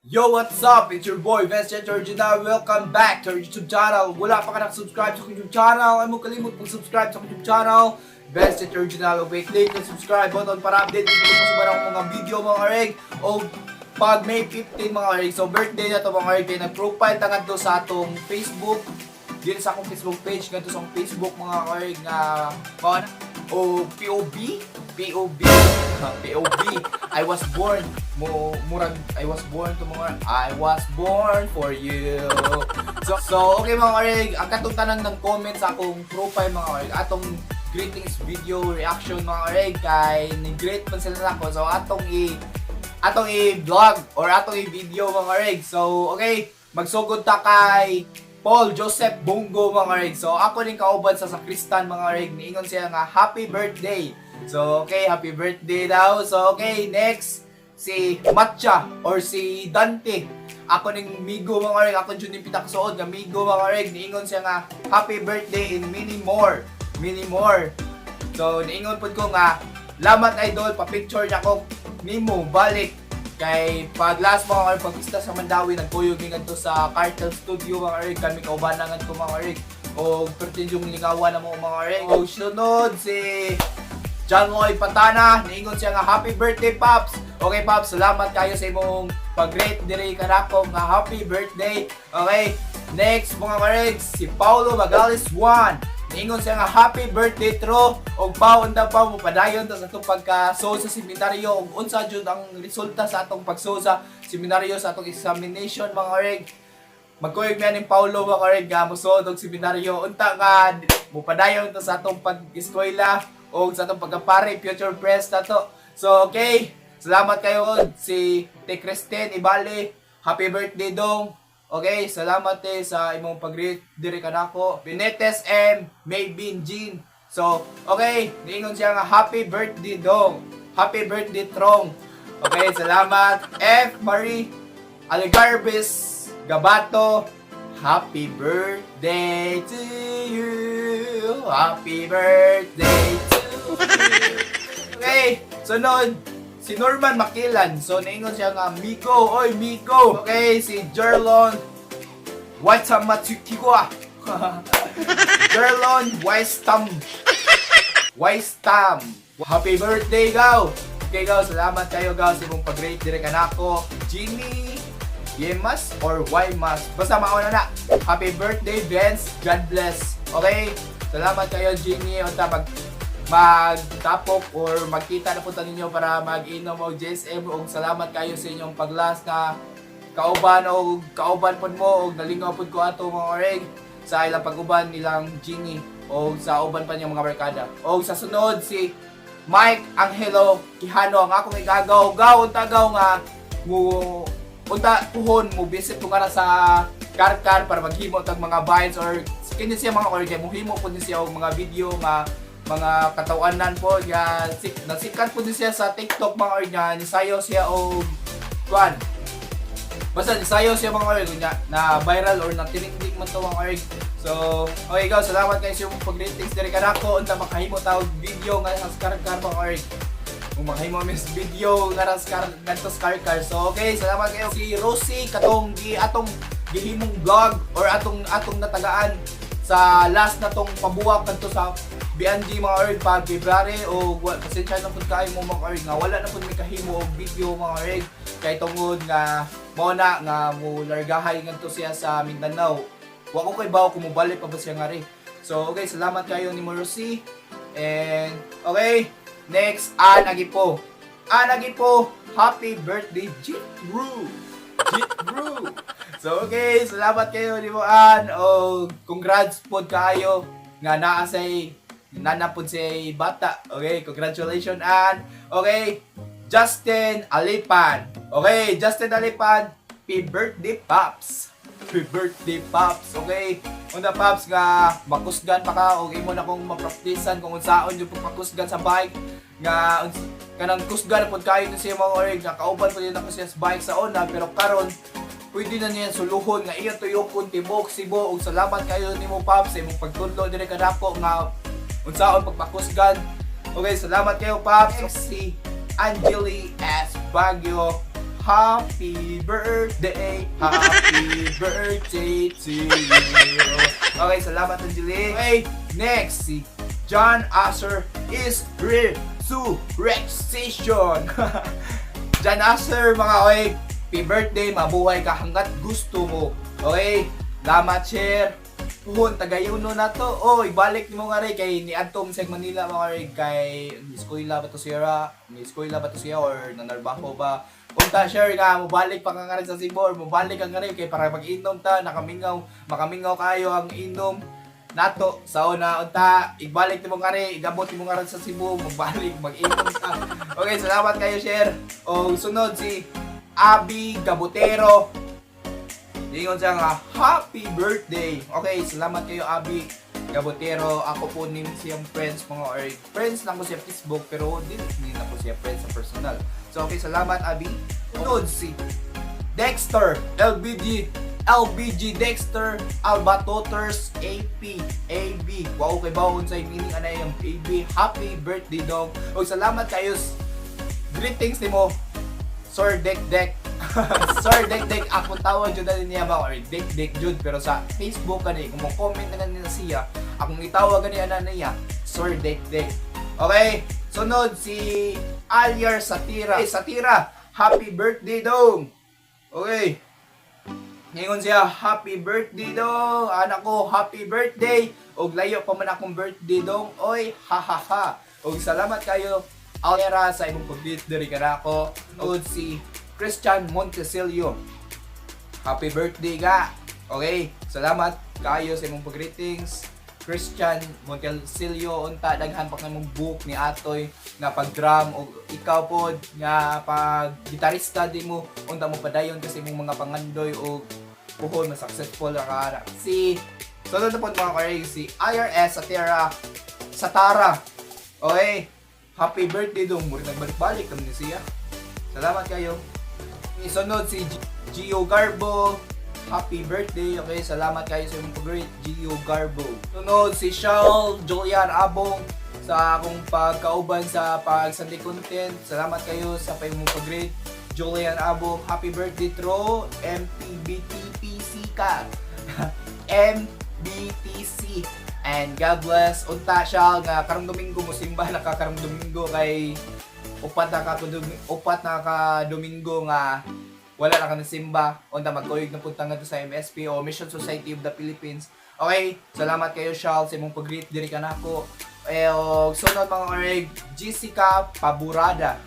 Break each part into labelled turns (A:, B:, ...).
A: Yo, what's up? It's your boy, Vincent Original. Welcome back to our YouTube channel. Wala pa ka subscribe sa YouTube channel, ay mo kalimut mag-subscribe sa YouTube channel, Vincent Original. Okay, click the subscribe button para update dito sa mga video mga kareg. O pag May 15 mga kareg, so birthday na to mga kareg, nag-profile tangan to sa atong Facebook. Dito sa akong Facebook page, ganito sa akong Facebook mga kareg na o POB I was born for you. So okay mga kareg, ang katong tanang ng comment sa akong profile mga kareg, atong greetings video reaction mga kareg, kay ni-greet man sila nako. So atong i-vlog or atong i-video mga kareg. So okay, magsugod ta kay Paul Joseph Bongo mga kareg. So ako rin kauban sa sakristan mga kareg, niingon siya nga happy birthday. So okay, happy birthday daw. So okay, next si Matcha or si Dante. Ako ning migo mga kareg, ako jud ning pitaksuod nga migo mga kareg, niingon siya nga happy birthday and many more. So niingon pud ko nga lamat idol, pa-picture niya ko nimo balik. Kay pag last mga kareg, pag-pista sa Mandawi, nagkuyog ni ngadto sa Cartel Studio mga kareg, kami kaubanan ngadto mga kareg. O pertin yung lingawan na mo mga kareg. O sunod si Jangoy Patana, niingon siya nga happy birthday Pops. Okay Pops, salamat kayo sa imong pag-rate diri kanako nga happy birthday. Okay, next mga kareg, si Paulo Magalis 1. Niingon siya nga happy birthday Tro. Og paon daw pa mo padayon ta sa atong pagka-so sa seminaryo. Og unsa jud ang resulta sa atong pag-so sa seminaryo sa atong examination mga kareg. Magkuyog na ni Paulo mga kareg nga musod og seminaryo. Unta nga mo padayon ta sa atong pag-eskwela o sa atong pagkapare, future press na to. So okay, salamat kayo si Te Kristen Ibali, happy birthday dong. Okay, salamat sa imong pag-greet diri kanako. Benetes M. Maybin Jean. So okay, niingon siya nga happy birthday dong, happy birthday Trong. Okay, salamat. F. Marie Aligarbes Gabato, happy birthday to you, happy birthday to you. Okay, sunod si Norman Makilan. So niingon siya nga Miko, oy Miko. Okay, si Jerlon Waitamatsukigwa. Jerlon Waistam. Happy birthday gaw. Okay gaw, salamat kayo gaw sa imong pag-rate dire kanako. Jimmy Yemas or Ymas, basta mauna na. Happy birthday Vince, God bless. Okay, salamat kayo Jimmy. Unta magtapok or magkita na punta ninyo para mag-inom o JSM. Og salamat kayo sa inyong paglas na kauban pod mo og nalingaw pod ko ato mga kareg sa ilang pag-uban nilang Genie o sa uban pa niyang mga barkada. O sa sunod si Mike Angelo Quijano, ang akong igagaw unta nga unta puhon mo visit ko nga sa Karkar para maghimo tag mga vines or kini siya mga kareg, mohimo pod ni siya og mga video nga mga katawanan po ya, nasikat po din siya sa TikTok mga kareg, nisayo siya o kuan. Basta nisayo siya mga kareg na viral or na tinigdig man to mga kareg. So okay ikaw, salamat kayo sa imong pag-ratings diri kanako. Unta makahimo tawag video nga sa Karkar mga kareg. Kung makahimo mis video nga sa Karkar. So okay, salamat kayo. Si Rosie katong atong gihimong vlog or atong natagaan sa last na tong pabuwak kanto sa BNG mga kareg pa February. O pasensya na pud kayo mo mga kareg nga wala na pud mi kahimo og video mga kareg kay tungod nga mao na nga mo largahay ngadto siya sa Mindanao. Wa ko kay bawo kung mobalik pa ba siya nga rin. So okay, salamat kayo ni Rosie. And okay, next Anagi po, happy birthday Jitru. So okay, salamat kayo ni mo An. O congrats pod kayo nga naa say nanapod si bata. Okay, congratulations An. Okay, Justin Alipan. Okay, Justin Alipan, happy birthday Pops. Happy birthday Pops. Okay, una Pops nga makusgan pa ka o imo na kong mapraktisan kung unsaon yung pagpakusgan sa bike nga kanang kusgan pod kayo ni siya mga oreg nga kauban po din ako siya sa bike sa una, pero karon pwede na niya suluhon nga iya tuyokon tibok sibo. Og salamat kayo nimo Pops sa imong pagtudlo dire kadako nga unsaon pagpakusgan. Okay, salamat kayo Pops. Si Angeli S. Baguio, happy birthday to you. Okay, salamat Angelique. Okay, next si John Asher is resurrection. John Asher, mga okay, happy birthday, mabuhay ka hanggat gusto mo. Okay, salamat share. Puhon, tagayuno na to. Oy, balik mo nga rin kay ni Antom sa Manila mga rin kay eskwela ba to siya? Ni eskwela ba to siya or nanarbaho ba? Punta share nga, mubalik pa ka nga rin sa Cebu or mubalik ka nga rin kay para mag-inom ta, makamingaw kayo ang inom nato sa una unta ibalik mo nga rin, igabot mo nga rin sa Cebu, magbalik, mag-inom ta. Okay, salamat kayo share. O sunod si Abby Gabotero. Ingon siya nga, happy birthday! Okay, salamat kayo Abby Gabotero. Ako po nin siyang friends mga or friends lang ko siya Facebook pero hindi na ko siya friends sa personal. So okay, salamat Abby. Unod si Dexter LBG Dexter Albatoters AB. Wow, kay bawon sa meaning ana yung AB. Happy birthday dog. O salamat kayo. Greetings nimo Sir Dek. Sir Dek, ako tawag jud na niya ba or Dek jud pero sa Facebook kani kung mo comment na nila siya, akong itawag gani ana niya Sir Dek. Okay, sunod si Alyar Satira. Hey, Satira, happy birthday dong. Okay. Ngayon siya, happy birthday dong. Anak ko, happy birthday. Og layo pa man akong birthday dong. Oy, ha. Og salamat kayo Alyara sa imong pag-birthday kana ako. Og si Christian Montesilio. Happy birthday ka. Okay, salamat kayo sa imong pag-greetings. Christian Montesilio, unta daghan pa kamong book ni Atoy nga pag-drum o ikaw pod nga pag-gitarista di mo unta mo padayon kasi imong mga pangandoy o puhon na successful ka. Si sunod na pod mga karig si IRS Satara. Okay, happy birthday dong. Muli nagbalik-balik kami ni siya. Salamat kayo. Isunod si Gio Garbo. Happy birthday. Okay, salamat kayo sa imong pag-greet, Gio Garbo. Sunod si Shaul Julian Abong sa akong pagkauban sa pag-Sunday content. Salamat kayo sa imong pag-greet, Julian Abong. Happy birthday tro MPBTPC ka. MBTC. And God bless. Unta siya nga karong Domingo mo simba na karong Domingo kay upat na ka Domingo nga wala na ka simba unta magkuyog na punta nga sa MSP o Mission Society of the Philippines. Okay, salamat kayo Charles sa imong pag-greet diri ka nako. Sunod mga oreg, Jessica Paburada.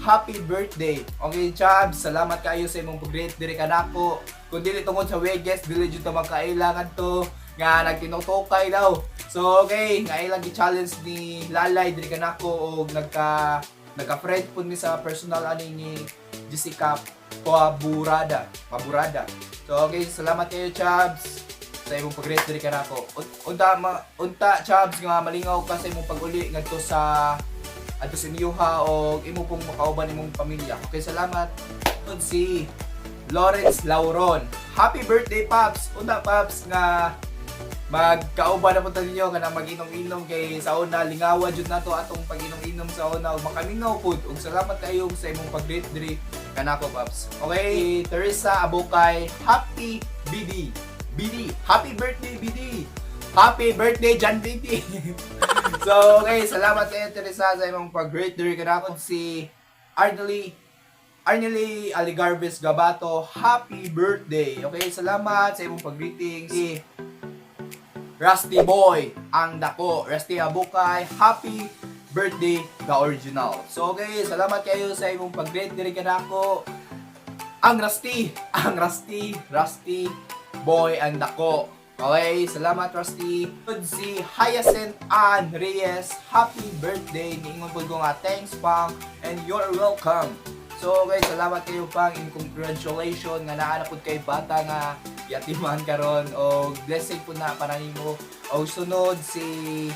A: Happy birthday. Okay, Chabs, salamat kayo sa imong pag-greet diri ka nako. Kung dili tungod sa Weges, dili jud ta magkailangan to nga nagtinutokay daw. So okay, nga ilang gi-challenge ni Lalay diri ka nako og nagka-friend pud mi sa personal ani ni Jessica Paburada. So okay, salamat kayo Chabs sa imong pag-greet diri ka nako. Unta Chabs nga malingaw ka sa imong pag-uli ngadto sa inyoha o imo pong makauban imong pamilya. Okay, salamat. Si Lawrence Lauron. Happy birthday Paps. Unta Paps nga magkauban na punta ninyo kanang mag-inom-inom kay sa una lingawa jud nato atong pag-inom-inom sa una ug makamingaw pud ug salamat kayo sa imong pag-greet diri kanako Paps. Okay, Teresa Abokay, happy BD. Happy birthday BD. Happy birthday John BD. So okay, salamat kayo Teresa sa imong pag-greet diri kanako. Si Arnely Aligarves Gabato, happy birthday. Okay, salamat sa imong pag-greetings. Si Rusty Boy ang dako, Rusty Abukay, happy birthday the original. So okay, salamat kayo sa imong pag-greet diri kanako. Ang Rusty Boy ang dako. Okay, salamat Rusty. Si Hyacinth Ann Reyes, happy birthday. Niingon po ko nga, thanks Pang and you're welcome. So okay, salamat kayo Pang and congratulations nga naana pud kay bata nga yatiman karon o blessing po na para nimo. O sunod si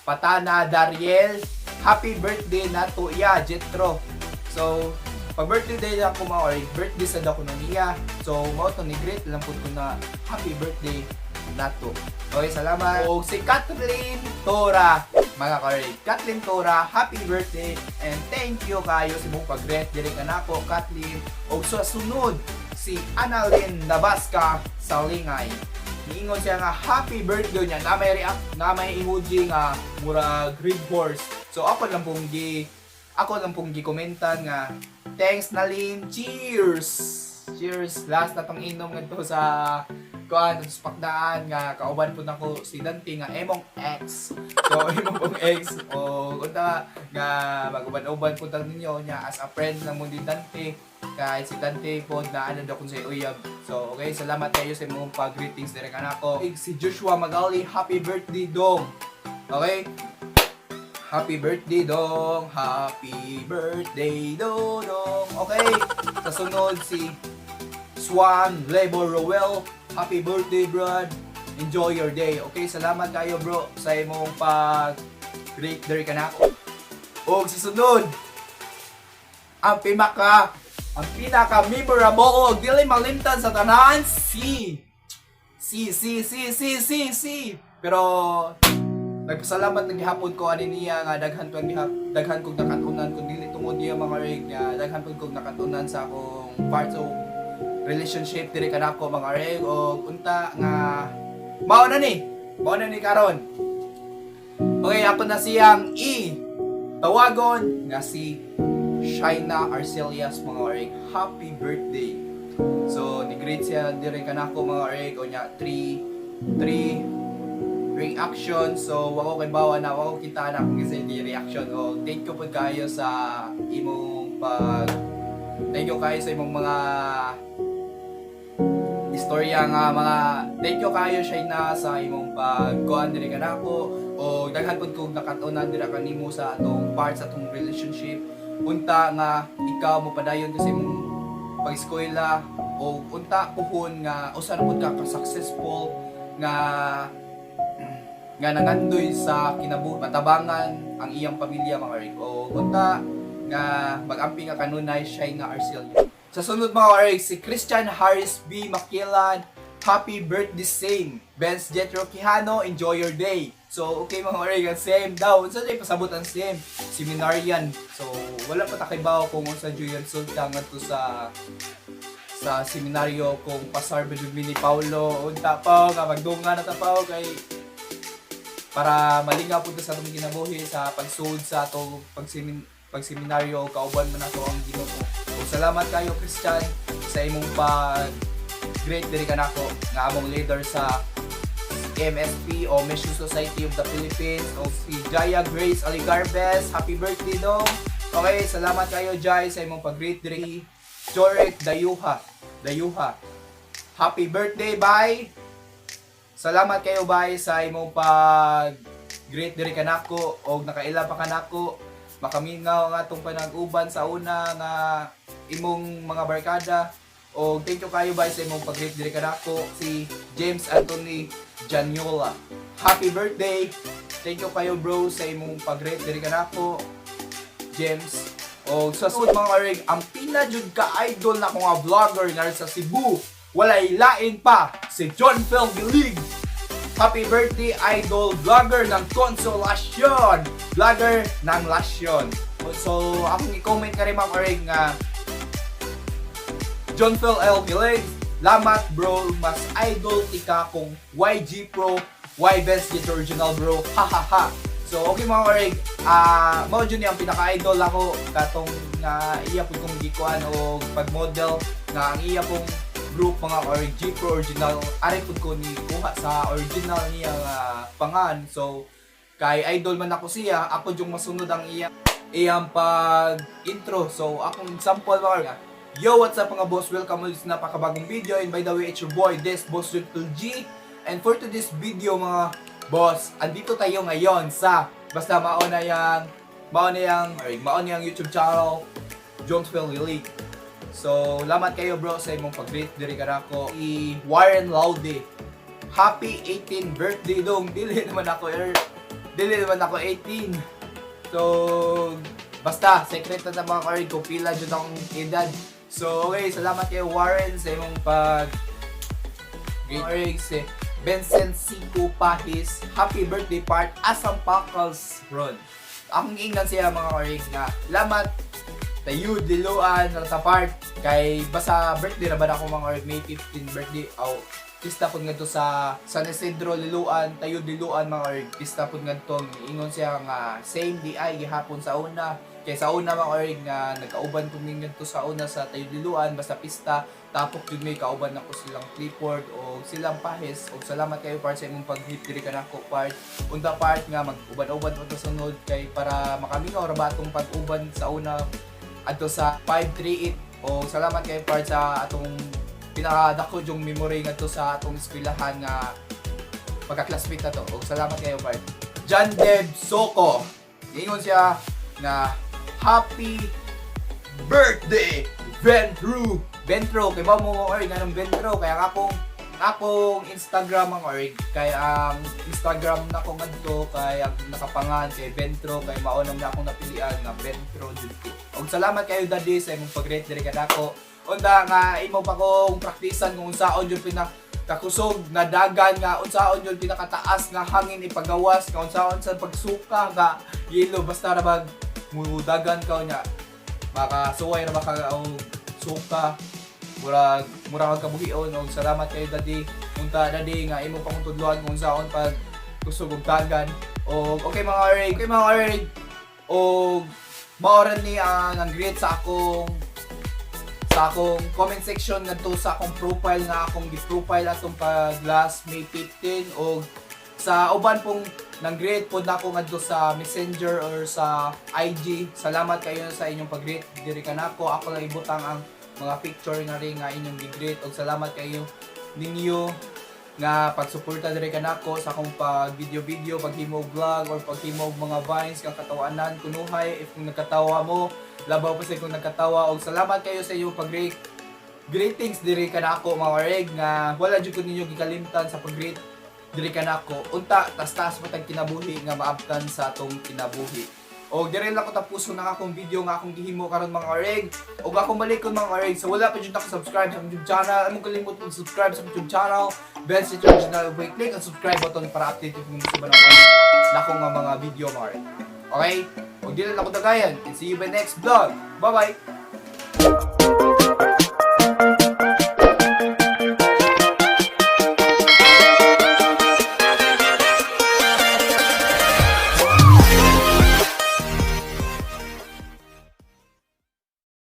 A: Patana Dariel, happy birthday na to iya Jetro. So pag birthday day ako mao or birthday sa dako niya. So mao to ni greet lang pud ko na happy birthday nato. Okay, salamat. O si Kathleen Tora, mga karig. Kathleen Tora, happy birthday and thank you kayo sa mong pag-greet diri kanako Kathleen. Og sa sunod si Annalyn Nabasca Salingay. Niingon siya nga happy birthday niya na may emoji nga mura grid horse. So ako lang pong gi-komentan nga thanks Nalyn, cheers. Cheers. Last na tong inom ngadto sa kuan sa pakdaan nga kauban po nako si Dante nga emong X. So emong pong X o unta nga maguban-uban po tag ninyo nya as a friend na mo ni Dante kay si Dante po na ano daw kun sa uyab. So okay, salamat kayo sa imong pag-greetings dire kanako. Si Joshua Magali, happy birthday dong. Okay? Happy birthday dong. Happy birthday dong. Okay? Sa sunod si Swan Labor Rowell, happy birthday, Brad. Enjoy your day. Okay, salamat kayo, bro, sa imong pag-greet diri kanako. O sa sunod, ang pinaka-memorable o dili malimtan sa tanan si. Pero nagpasalamat ng gihapon ko ani niya nga daghan kog nakatunan kun dili tungod niya mga rig nga daghan kog nakatunan sa akong parts of relationship diri kanako mga reg o unta nga mao na ni karon. Okay, ako na siyang tawagon nga si Shaina Arcelias mga reg. Happy birthday. So ni-greet siya diri kanako mga reg o nya 3 reaction. So wako kay bawa na wako kita na kung kasi di reaction o thank you po kayo sa imong thank you kayo sa imong mga istorya nga mga thank you kayo Shaina sa imong pagkuan diri kanako o daghan pud kog nakatunan dira kanimo sa atong parts atong relationship unta nga ikaw mo padayon kasi imong pag-eskwela o unta puhon nga usa na pud ka successful nga nangandoy sa matabangan ang iyang pamilya mga rig o unta nga mag-ampi nga kanunay Shaina Arcelias. Sa sunod mga rig si Christian Harris B. Makilan, happy birthday same. Benz Jetro Quijano, enjoy your day. So okay mga rig, same daw. Unsa day pasabot ang same? Seminarian. So wala pa takibaw kung unsa jud yung sulta ngadto sa seminaryo kung pasar ba jud ni Paulo unta pa nga magdunga na ta pa kay para malingaw po sa atong kinabuhi sa pagsud sa atong pagseminaryo kauban man ato ang Ginoo. So salamat kayo Christian sa imong pag-great diri kanako nga among leader sa MSP o Mission Society of the Philippines o si Jaya Grace Aligarbes. Happy birthday dong. Okay, salamat kayo Jai sa imong pag-great diri. Jorek Dayuha. Happy birthday, bye. Salamat kayo bye sa imong pag-greet diri kanako og nakaila pa kanako makamingaw nga atong panag-uban sa una nga imong mga barkada og thank you kayo bye sa imong pag-greet diri kanako si James Anthony Janiola. Happy birthday. Thank you kayo bro sa imong pag-greet diri kanako James. Og sa sunod mga karig, ang pinajud ka idol na mga vlogger nga sa Cebu walay lain pa si John Phil Gilig. Happy birthday idol vlogger ng Konsolasyon. Vlogger ng Lasyon. So akong i-comment ka rin mga karig nga John Phil L. Gilig. Lamat bro, mas idol tika kung YG Pro, Y Best Get Original bro. Hahaha. So okay mga karig, mao jud ni ang pinaka-idol ako katong nga iya pud kong gikuan o pag-model nga ang iya pong group mga karig G Pro Original ari pud ko ni kuha sa original niya pangan. So kay idol man ako siya, ako yung masunod ang iyang pag-intro. So akong example mga karig, yo, what's up mga boss? Welcome ulit sa napakabagong video and by the way, it's your boy, this Boss Triple G. And for today's video mga boss, andito tayo ngayon sa basta mauna yang YouTube channel John Phil Gilig. So, lamat kayo bro sa imong pag-greet diri kanako. Warren Laude. Happy 18th birthday dong. Dili naman ako 18. So, basta secret na mga karig ko pila jud akong edad. So, okay, salamat kayo Warren sa imong pag-greet. Bensensico Pahis, happy birthday part, Asam Pakals Ron. Akong ingnan siya mga karig nga, lamat tayo diluan sa part kay basta birthday ra ba ako mga karig, May 15 birthday pista pud ngadto sa San Isidro Liluan, tayo diluan mga karig, pista pud ngadto ingon siya nga same di ay gihapon sa una. Kay sa una mga karig nga nagkauban ko ngadto sa una sa tayo diluan basta pista tapok jud may kauban nako silang Clifford o silang Pahis o salamat kayo part sa imong pag-hit diri kanako part. Unta part nga mag-uban-uban pa to sunod kay para makamingaw ra ba atong pag-uban sa una adto sa 538 o salamat kayo part sa atong pinakadako yung memory ngadto sa atong eskwelahan nga pagka-classmate na to. O salamat kayo part. John Deb Soko. Ingon siya nga happy birthday Ventro. Ventro kay ba mo or nga ng Ventro kaya akong Instagram ang or kay ang Instagram nako ngadto kay ang nakapangan kay Ventro kay mao nang akong napilian nga Ventro dito. Og salamat kayo daddy sa imong pag-rate diri kadako. Unda nga imo pa kong praktisan kung unsaon yung pinakakusog na dagan nga unsaon yung pinakataas nga hangin ipagawas nga unsaon sa pagsuka nga yelo basta ra bag mudagan ka nya makasuway ra ba ka og suka murag kabuhion og salamat kayo daddy unta daddy nga imo pang tudloan kung unsaon pag kusog og dagan og okay mga orig og maoran ni ang greet sa akong comment section ngadto sa akong profile nga akong gi-profile atong pag last May 15 o sa uban pong nang-greet pod nako ngadto sa Messenger or sa IG. Salamat kayo sa inyong pag-greet diri kanako. Ako lang ibutang ang mga picture nga rin nga inyong gi-greet og salamat kayo ninyo nga pagsuporta diri kanako sa akong pag video paghimo vlog or paghimo mga vines kang katawanan kunuhay if kung nagkatawa mo labaw pa sa kung nagkatawa og salamat kayo sa inyong pag-greet greetings diri kanako mga reg nga wala jud ko ninyo gikalimtan sa pag-greet diri kanako unta taas patag kinabuhi nga maabtan sa atong kinabuhi. Og dire lang ko tapuso na akong video nga akong gihimo karon mga reg. Og akong balikon mga reg so wala pa jud naka-subscribe sa YouTube channel among kalimot mag-subscribe sa YouTube channel bell notification na click ang subscribe button para update kung gusto ba na akong mga video mga reg. Okay? Og dire lang ko dagayan and see you by next vlog. Bye bye.